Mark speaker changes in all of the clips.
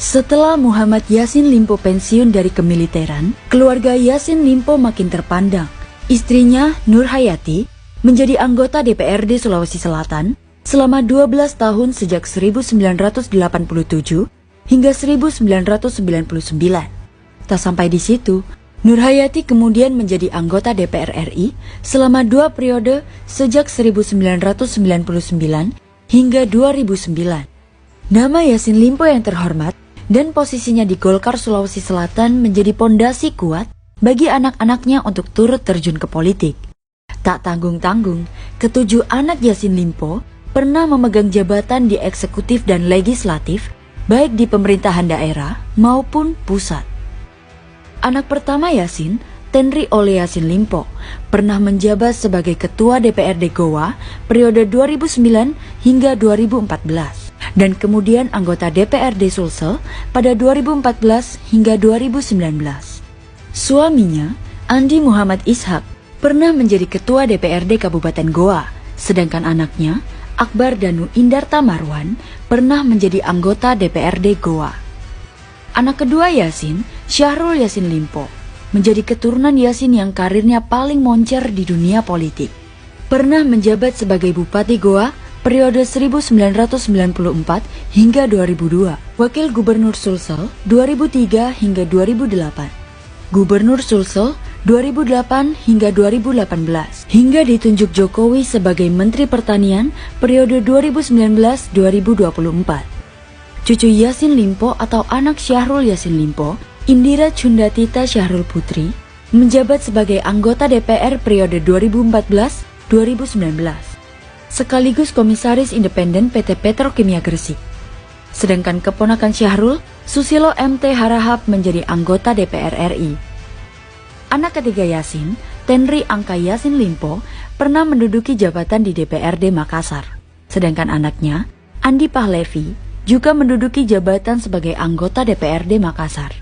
Speaker 1: Setelah Muhammad Yassin Limpo pensiun dari kemiliteran, keluarga Yassin Limpo makin terpandang. Istrinya, Nur Hayati, menjadi anggota DPRD Sulawesi Selatan selama 12 tahun sejak 1987 hingga 1999. Tak sampai di situ, Nur Hayati kemudian menjadi anggota DPR RI selama 2 periode sejak 1999 hingga 2009. Nama Yassin Limpo yang terhormat dan posisinya di Golkar Sulawesi Selatan menjadi pondasi kuat bagi anak-anaknya untuk turut terjun ke politik. Tak tanggung-tanggung, ketujuh anak Yassin Limpo pernah memegang jabatan di eksekutif dan legislatif, baik di pemerintahan daerah maupun pusat. Anak pertama Yassin, Tenri Ole Yassin Limpo, pernah menjabat sebagai Ketua DPRD Goa periode 2009 hingga 2014. Dan kemudian anggota DPRD Sulsel pada 2014 hingga 2019. Suaminya, Andi Muhammad Ishak, pernah menjadi Ketua DPRD Kabupaten Goa, sedangkan anaknya, Akbar Danu Indarta Marwan, pernah menjadi anggota DPRD Goa. Anak kedua Yassin, Syahrul Yassin Limpo, menjadi keturunan Yassin yang karirnya paling moncer di dunia politik. Pernah menjabat sebagai Bupati Goa periode 1994 hingga 2002, Wakil Gubernur Sulsel 2003 hingga 2008, Gubernur Sulsel 2008 hingga 2018, hingga ditunjuk Jokowi sebagai Menteri Pertanian periode 2019-2024. Cucu Yassin Limpo atau anak Syahrul Yassin Limpo, Indira Cundatita Syahrul Putri, menjabat sebagai anggota DPR periode 2014-2019. Sekaligus Komisaris Independen PT Petrokimia Gresik. Sedangkan keponakan Syahrul, Susilo MT Harahap, menjadi anggota DPR RI. Anak ketiga Yassin, Tenri Angka Yassin Limpo, pernah menduduki jabatan di DPRD Makassar. Sedangkan anaknya, Andi Pahlevi, juga menduduki jabatan sebagai anggota DPRD Makassar.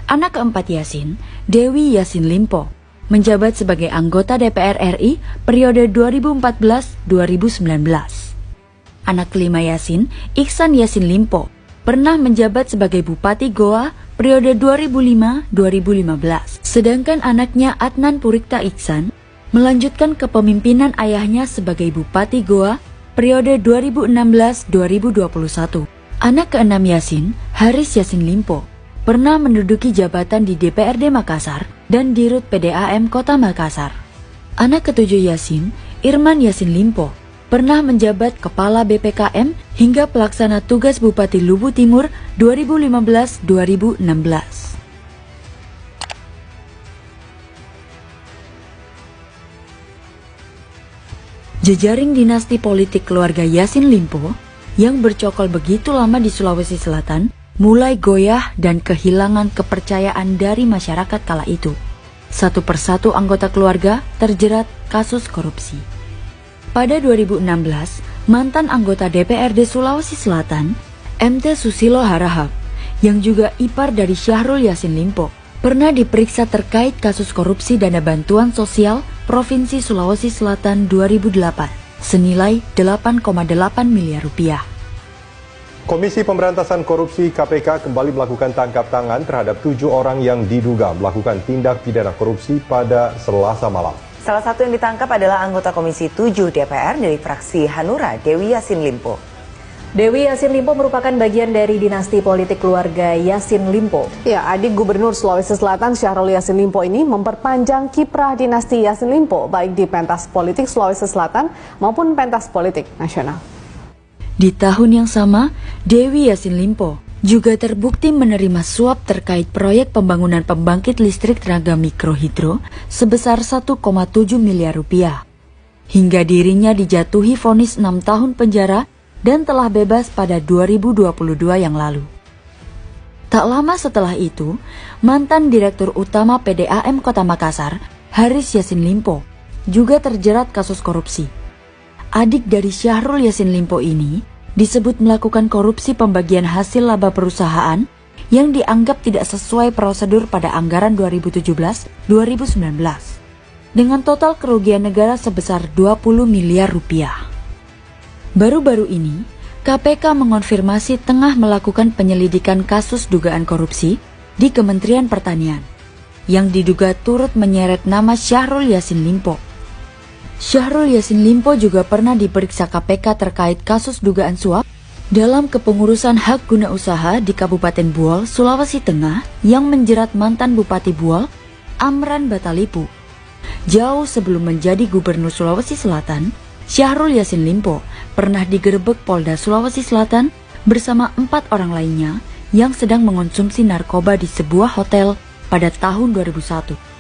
Speaker 1: Anak keempat Yassin, Dewi Yassin Limpo, menjabat sebagai anggota DPR RI periode 2014-2019. Anak kelima Yassin, Iksan Yassin Limpo, pernah menjabat sebagai Bupati Goa periode 2005-2015. Sedangkan anaknya Adnan Purikta Iksan melanjutkan kepemimpinan ayahnya sebagai Bupati Goa periode 2016-2021. Anak keenam Yassin, Haris Yassin Limpo, pernah menduduki jabatan di DPRD Makassar dan Dirut PDAM Kota Makassar. Anak ketujuh Yassin, Irman Yassin Limpo, pernah menjabat Kepala BPKM hingga Pelaksana Tugas Bupati Lubu Timur 2015-2016. Jejaring dinasti politik keluarga Yassin Limpo yang bercokol begitu lama di Sulawesi Selatan mulai goyah dan kehilangan kepercayaan dari masyarakat kala itu. Satu persatu anggota keluarga terjerat kasus korupsi. Pada 2016, mantan anggota DPRD Sulawesi Selatan, MT Susilo Harahap, yang juga ipar dari Syahrul Yassin Limpo, pernah diperiksa terkait kasus korupsi dana bantuan sosial Provinsi Sulawesi Selatan 2008, senilai 8,8 miliar rupiah.
Speaker 2: Komisi Pemberantasan Korupsi KPK kembali melakukan tangkap tangan terhadap 7 orang yang diduga melakukan tindak pidana korupsi pada Selasa malam.
Speaker 3: Salah satu yang ditangkap adalah anggota Komisi 7 DPR dari fraksi Hanura, Dewi Yassin Limpo.
Speaker 4: Dewi Yassin Limpo merupakan bagian dari dinasti politik keluarga Yassin Limpo.
Speaker 5: Ya, adik Gubernur Sulawesi Selatan Syahrul Yassin Limpo ini memperpanjang kiprah dinasti Yassin Limpo baik di pentas politik Sulawesi Selatan maupun pentas politik nasional.
Speaker 1: Di tahun yang sama, Dewi Yassin Limpo juga terbukti menerima suap terkait proyek pembangunan pembangkit listrik tenaga mikrohidro sebesar 1,7 miliar rupiah. Hingga dirinya dijatuhi vonis 6 tahun penjara dan telah bebas pada 2022 yang lalu. Tak lama setelah itu, mantan Direktur Utama PDAM Kota Makassar, Haris Yassin Limpo, juga terjerat kasus korupsi. Adik dari Syahrul Yassin Limpo ini disebut melakukan korupsi pembagian hasil laba perusahaan yang dianggap tidak sesuai prosedur pada anggaran 2017-2019 dengan total kerugian negara sebesar 20 miliar rupiah. Baru-baru ini, KPK mengonfirmasi tengah melakukan penyelidikan kasus dugaan korupsi di Kementerian Pertanian yang diduga turut menyeret nama Syahrul Yassin Limpo. Syahrul Yassin Limpo juga pernah diperiksa KPK terkait kasus dugaan suap dalam kepengurusan hak guna usaha di Kabupaten Buol, Sulawesi Tengah yang menjerat mantan Bupati Buol, Amran Batalipu. Jauh sebelum menjadi Gubernur Sulawesi Selatan, Syahrul Yassin Limpo pernah digerebek Polda Sulawesi Selatan bersama 4 orang lainnya yang sedang mengonsumsi narkoba di sebuah hotel pada tahun 2001.